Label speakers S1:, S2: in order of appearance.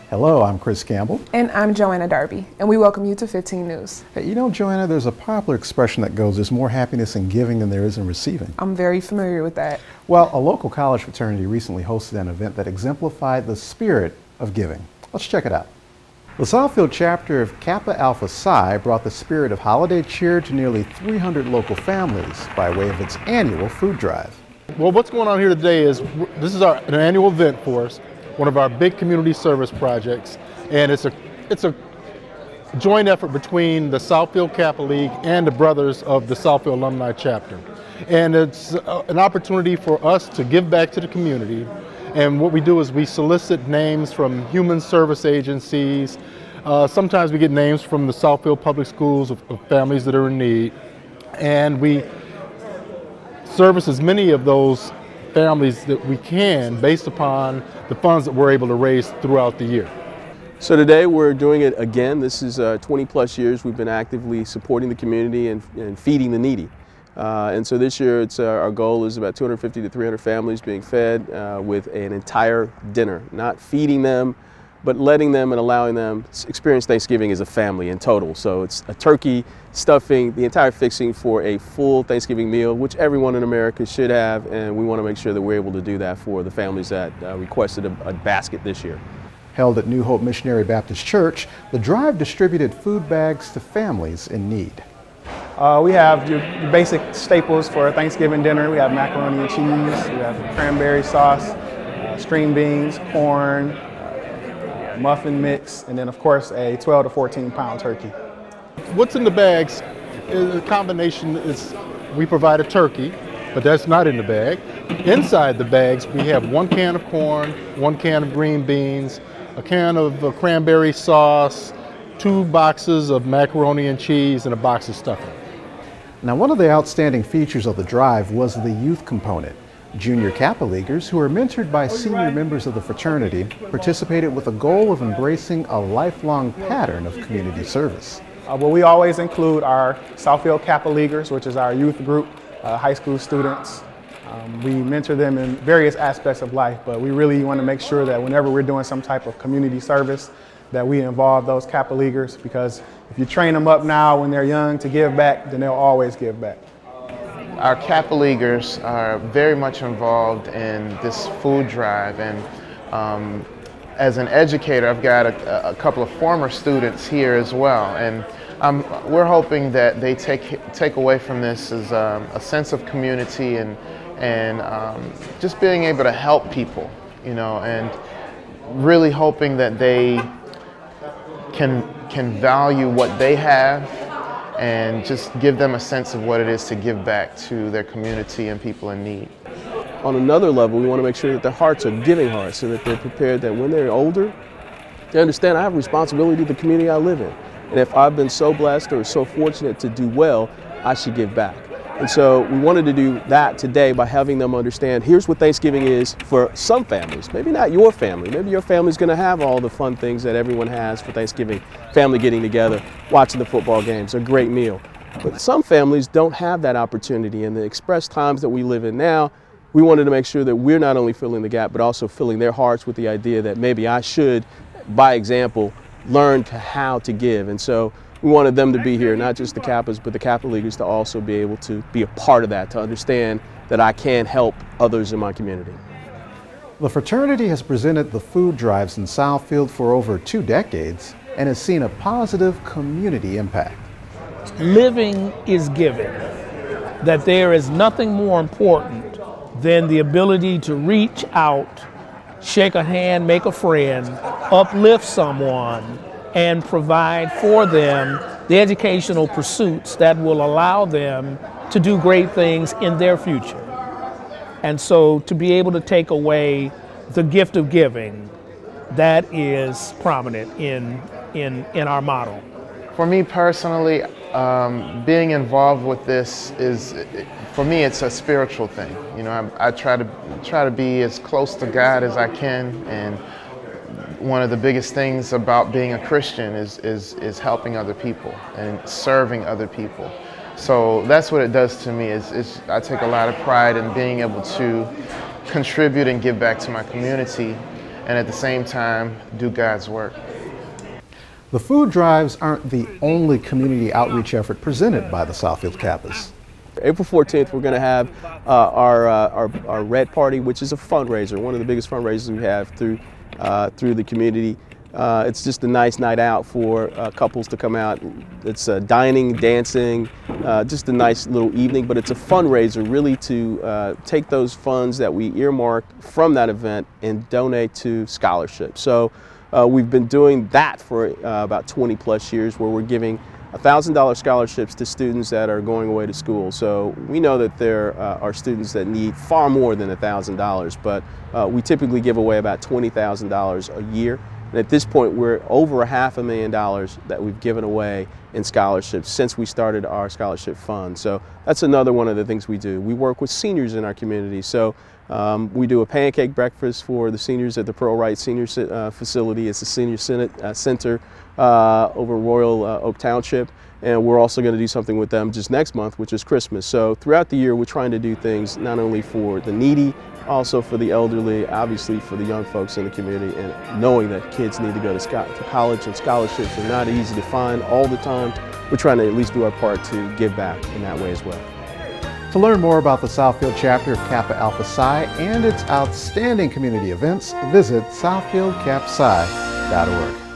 S1: Hello, I'm Chris Campbell.
S2: And I'm Joanna Darby, and we welcome you to 15 News.
S1: Hey, you know, Joanna, there's a popular expression that goes, there's more happiness in giving than there is in receiving.
S2: I'm very familiar with that.
S1: Well, a local college fraternity recently hosted an event that exemplified the spirit of giving. Let's check it out. The Southfield chapter of Kappa Alpha Psi brought the spirit of holiday cheer to nearly 300 local families by way of its annual food drive.
S3: Well, what's going on here today is this is an annual event for us, one of our big community service projects, and it's a joint effort between the Southfield Kappa League and the Brothers of the Southfield Alumni Chapter. And it's an opportunity for us to give back to the community. And what we do is we solicit names from human service agencies. Sometimes we get names from the Southfield Public Schools of families that are in need. And we service as many of those families that we can based upon the funds that we're able to raise throughout the year.
S4: So today we're doing it again. This is 20 plus years we've been actively supporting the community and feeding the needy. And so this year our goal is about 250 to 300 families being fed with an entire dinner, not feeding them, but letting them and allowing them experience Thanksgiving as a family in total. So it's a turkey, stuffing, the entire fixing for a full Thanksgiving meal, which everyone in America should have, and we want to make sure that we're able to do that for the families that requested a basket this year.
S1: Held at New Hope Missionary Baptist Church, the drive distributed food bags to families in need.
S5: We have your basic staples for Thanksgiving dinner. We have macaroni and cheese, we have cranberry sauce, string beans, corn, muffin mix, and then of course a 12 to 14 pound turkey.
S3: What's in the bags is a combination. We provide a turkey, but that's not in the bag. Inside the bags we have 1 can of corn, 1 can of green beans, a can of cranberry sauce, 2 boxes of macaroni and cheese, and a box of stuffing.
S1: Now, one of the outstanding features of the drive was the youth component. Junior Kappa Leaguers, who are mentored by senior members of the fraternity, participated with a goal of embracing a lifelong pattern of community service.
S5: Well, we always include our Southfield Kappa Leaguers, which is our youth group, high school students. We mentor them in various aspects of life, but we really want to make sure that whenever we're doing some type of community service, that we involve those Kappa Leaguers, because if you train them up now when they're young to give back, then they'll always give back.
S6: Our Kappa Leaguers are very much involved in this food drive, and as an educator, I've got a couple of former students here as well, and we're hoping that they take away from this as a sense of community and just being able to help people, you know, and really hoping that they can value what they have and just give them a sense of what it is to give back to their community and people in need.
S4: On another level, we want to make sure that their hearts are giving hearts, so that they're prepared that when they're older, they understand I have a responsibility to the community I live in. And if I've been so blessed or so fortunate to do well, I should give back. And so we wanted to do that today by having them understand, here's what Thanksgiving is for some families. Maybe not your family. Maybe your family's going to have all the fun things that everyone has for Thanksgiving. Family getting together, watching the football games, a great meal. But some families don't have that opportunity. In the express times that we live in now, we wanted to make sure that we're not only filling the gap, but also filling their hearts with the idea that maybe I should, by example, learn how to give. And so we wanted them to be here, not just the Kappas, but the Kappa Leaguers to also be able to be a part of that, to understand that I can help others in my community.
S1: The fraternity has presented the food drives in Southfield for over 2 decades and has seen a positive community impact.
S7: Living is giving, that there is nothing more important than the ability to reach out, shake a hand, make a friend, uplift someone, and provide for them the educational pursuits that will allow them to do great things in their future. And so to be able to take away the gift of giving, that is prominent in our model.
S6: For me personally, being involved with this is, for me, it's a spiritual thing. You know, I try to be as close to God as I can, and one of the biggest things about being a Christian is helping other people and serving other people. So that's what it does to me. I take a lot of pride in being able to contribute and give back to my community. and at the same time do God's work.
S1: The food drives aren't the only community outreach effort presented by the Southfield Kappas.
S4: April 14th, we're going to have our Red Party, which is a fundraiser, one of the biggest fundraisers we have through the community. It's just a nice night out for couples to come out. It's dining, dancing, just a nice little evening, but it's a fundraiser really to take those funds that we earmark from that event and donate to scholarships. So we've been doing that for about 20 plus years, where we're giving $1,000 scholarships to students that are going away to school. So we know that there are students that need far more than $1,000, but we typically give away about $20,000 a year. And at this point, we're over $500,000 that we've given away in scholarships since we started our scholarship fund. So that's another one of the things we do. We work with seniors in our community. So we do a pancake breakfast for the seniors at the Pearl Wright Senior Facility. It's a senior center over Royal Oak Township. And we're also going to do something with them just next month, which is Christmas. So throughout the year, we're trying to do things not only for the needy, also for the elderly, obviously for the young folks in the community, and knowing that kids need to go to college, and scholarships are not easy to find all the time. We're trying to at least do our part to give back in that way as well.
S1: To learn more about the Southfield chapter of Kappa Alpha Psi and its outstanding community events, visit southfieldcapsci.org.